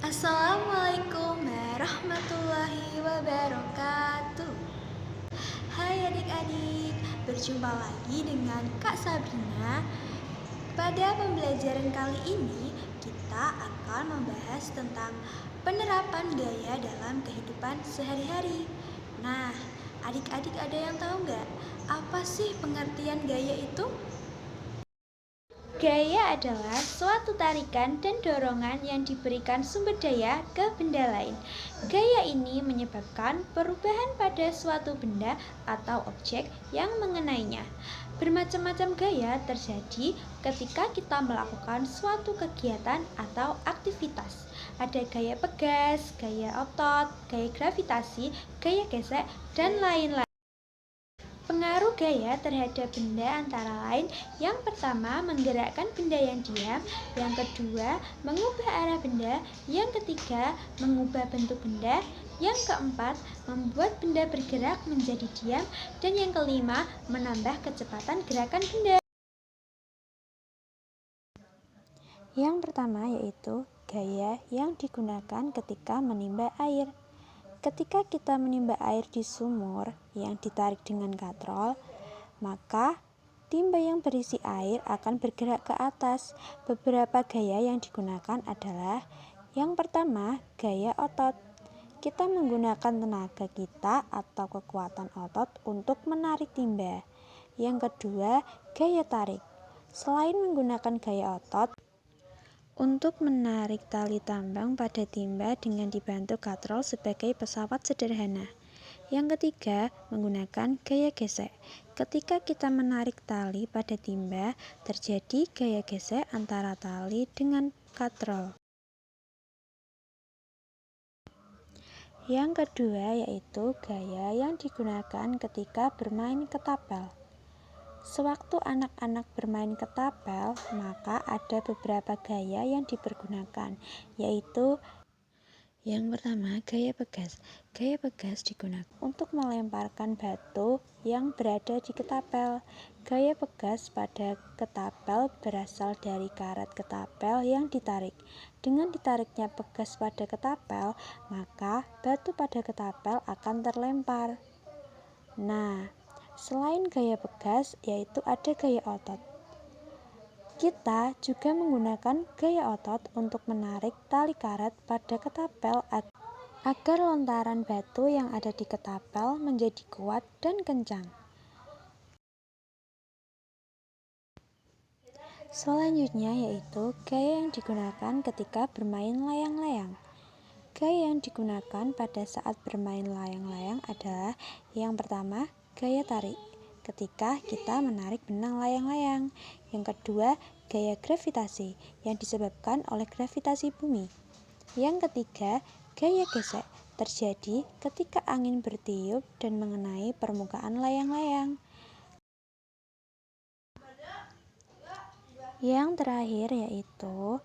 Assalamualaikum warahmatullahi wabarakatuh. Hai adik-adik, berjumpa lagi dengan Kak Sabrina. Pada pembelajaran kali ini, kita akan membahas tentang penerapan gaya dalam kehidupan sehari-hari. Nah, adik-adik ada yang tahu nggak? Apa sih pengertian gaya itu? Gaya adalah suatu tarikan dan dorongan yang diberikan sumber daya ke benda lain. Gaya ini menyebabkan perubahan pada suatu benda atau objek yang mengenainya. Bermacam-macam gaya terjadi ketika kita melakukan suatu kegiatan atau aktivitas. Ada gaya pegas, gaya otot, gaya gravitasi, gaya gesek, dan lain-lain. Pengaruh gaya terhadap benda antara lain, yang pertama menggerakkan benda yang diam, yang kedua mengubah arah benda, yang ketiga mengubah bentuk benda, yang keempat membuat benda bergerak menjadi diam, dan yang kelima menambah kecepatan gerakan benda. Yang pertama yaitu gaya yang digunakan ketika menimba air. Ketika kita menimba air di sumur yang ditarik dengan katrol, maka timba yang berisi air akan bergerak ke atas. Beberapa gaya yang digunakan adalah: yang pertama, gaya otot. Kita menggunakan tenaga kita atau kekuatan otot untuk menarik timba. Yang kedua, gaya tarik. Selain menggunakan gaya otot untuk menarik tali tambang pada timba dengan dibantu katrol sebagai pesawat sederhana. Yang ketiga, menggunakan gaya gesek. Ketika kita menarik tali pada timba, terjadi gaya gesek antara tali dengan katrol. Yang kedua yaitu gaya yang digunakan ketika bermain ketapel. Sewaktu anak-anak bermain ketapel, maka ada beberapa gaya yang dipergunakan, yaitu yang pertama, gaya pegas. Gaya pegas digunakan untuk melemparkan batu yang berada di ketapel. Gaya pegas pada ketapel berasal dari karet ketapel yang ditarik. Dengan ditariknya pegas pada ketapel, maka batu pada ketapel akan terlempar. Nah, selain gaya pegas, yaitu ada gaya otot. Kita juga menggunakan gaya otot untuk menarik tali karet pada ketapel agar lontaran batu yang ada di ketapel menjadi kuat dan kencang. Selanjutnya yaitu gaya yang digunakan ketika bermain layang-layang. Gaya yang digunakan pada saat bermain layang-layang adalah: yang pertama, gaya tarik. Ketika kita menarik benang layang-layang. Yang kedua, gaya gravitasi yang disebabkan oleh gravitasi bumi. Yang ketiga, gaya gesek terjadi ketika angin bertiup dan mengenai permukaan layang-layang. Yang terakhir yaitu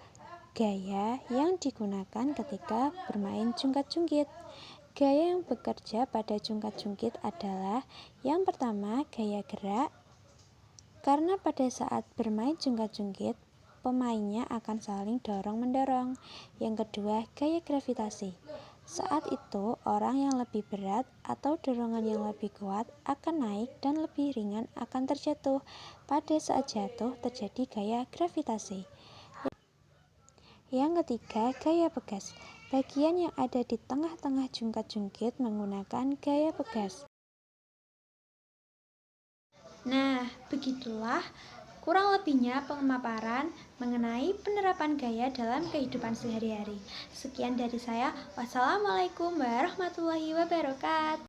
gaya yang digunakan ketika bermain jungkat-jungkit. Gaya yang bekerja pada jungkat-jungkit adalah: yang pertama, gaya gerak. Karena pada saat bermain jungkat-jungkit, pemainnya akan saling dorong-mendorong. Yang kedua, gaya gravitasi. Saat itu, orang yang lebih berat atau dorongan yang lebih kuat akan naik dan lebih ringan akan terjatuh. Pada saat jatuh, terjadi gaya gravitasi. Yang ketiga, gaya pegas. Bagian yang ada di tengah-tengah jungkat-jungkit menggunakan gaya pegas. Nah, begitulah kurang lebihnya pemaparan mengenai penerapan gaya dalam kehidupan sehari-hari. Sekian dari saya. Wassalamualaikum warahmatullahi wabarakatuh.